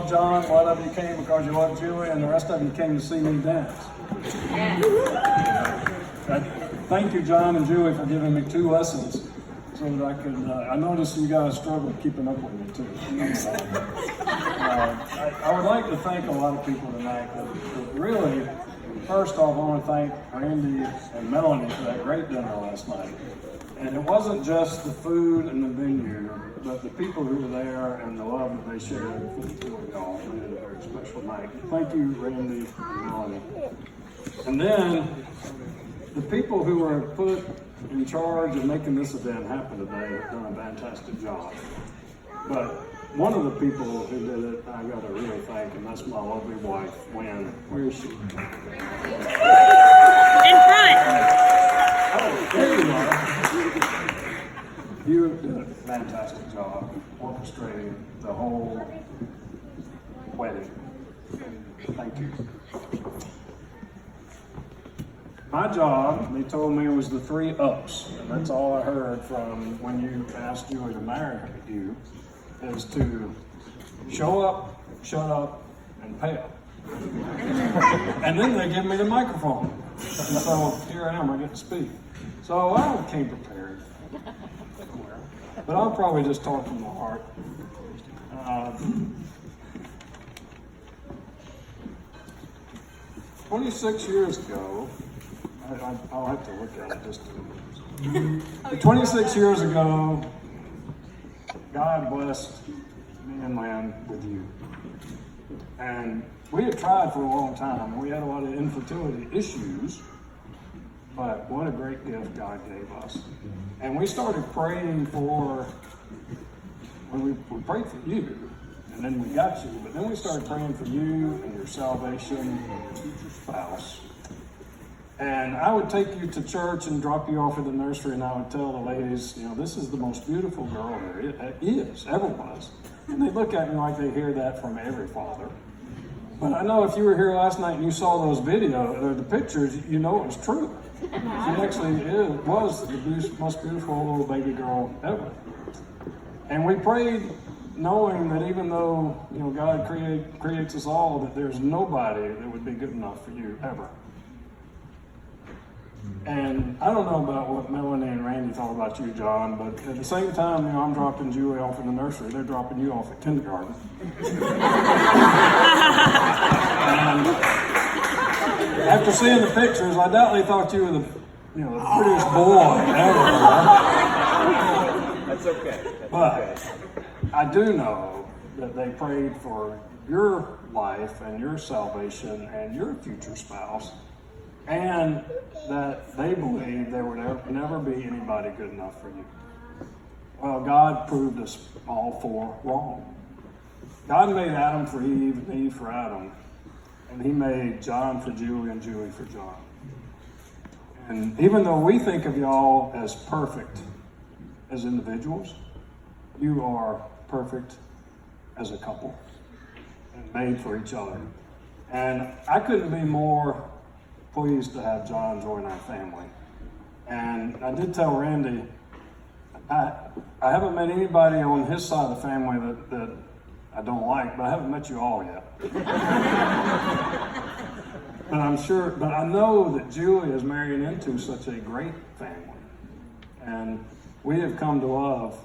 John. A lot of you came because you love Julie, and the rest of you came to see me dance. Thank you, John and Julie, for giving me 2 lessons so that I could. I noticed you guys struggled keeping up with me too. I would like to thank a lot of people tonight. But really, first off, I want to thank Randy and Melanie for that great dinner last night. And it wasn't just the food and the venue, but the people who were there and the love that they shared with y'all made it a very special night. Thank you, Randy and Melanie. And then the people who were put in charge of making this event happen today have done a fantastic job. But one of the people who did it, I got to really thank, and that's my lovely wife, Wynn. Where is she? In front. Oh, there you are. You did a fantastic job orchestrating the whole wedding. Thank you. My job, they told me, was the 3 ups, and that's all I heard from when you asked Julie to marry you, is to show up, shut up, and pay up. And then they give me the microphone. And so here I am, I get to speak. So I came prepared. But I'll probably just talk from the heart. 26 years ago, I'll have to look at it just a minute. 26 years ago, God blessed me and Lynn with you. And we had tried for a long time. We had a lot of infertility issues, but what a great gift God gave us. And we started praying for, we prayed for you, and then we got you, but then we started praying for you and your salvation and your future spouse. And I would take you to church and drop you off at the nursery, and I would tell the ladies, this is the most beautiful girl there ever was. And they look at me like they hear that from every father. But I know if you were here last night and you saw those videos or the pictures, you know it was true. She actually was the most beautiful little baby girl ever. And we prayed knowing that even though God creates us all, that there's nobody that would be good enough for you ever. And I don't know about what Melanie and Randy thought about you, John, but at the same time, I'm dropping Julie off in the nursery. They're dropping you off at kindergarten. And after seeing the pictures, I doubt they thought you were the prettiest boy ever. That's okay. But I do know that they prayed for your life and your salvation and your future spouse, and that they believed there would never be anybody good enough for you. Well, God proved us all 4 wrong. God made Adam for Eve and Eve for Adam, and he made John for Julie and Julie for John. And even though we think of y'all as perfect as individuals, you are perfect as a couple and made for each other. And I couldn't be more pleased to have John join our family. And I did tell Randy, I haven't met anybody on his side of the family that I don't like, but I haven't met you all yet. But I know that Julie is marrying into such a great family. And we have come to love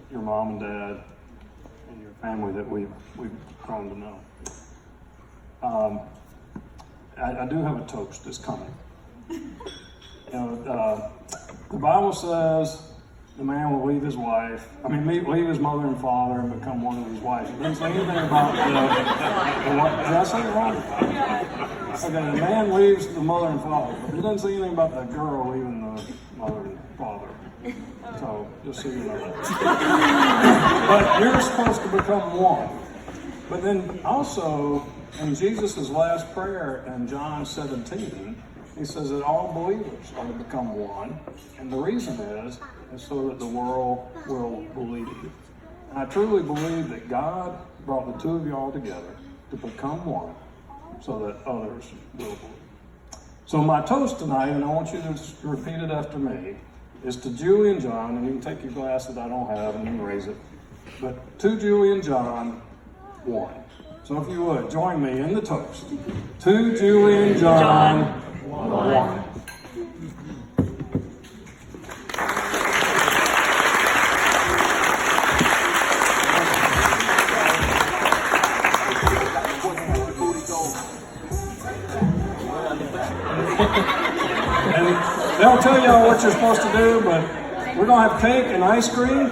your mom and dad and your family that we've grown to know. I do have a toast that's coming. The Bible says the man will leave his leave his mother and father and become one of his wives. It doesn't say anything about did I say it wrong? Okay, the man leaves the mother and father, but it doesn't say anything about the girl leaving the mother and father. So, just so you know that. But you're supposed to become one. But then also, in Jesus' last prayer in John 17, he says that all believers are to become one. And the reason is so that the world will believe you. And I truly believe that God brought the 2 of you all together to become one so that others will believe. So my toast tonight, and I want you to just repeat it after me, is to Julie and John, and you can take your glass that I don't have and you can raise it. But to Julie and John, one. So if you would, join me in the toast. To Julie and John, one. And they'll tell y'all what you're supposed to do, but we're gonna have cake and ice cream.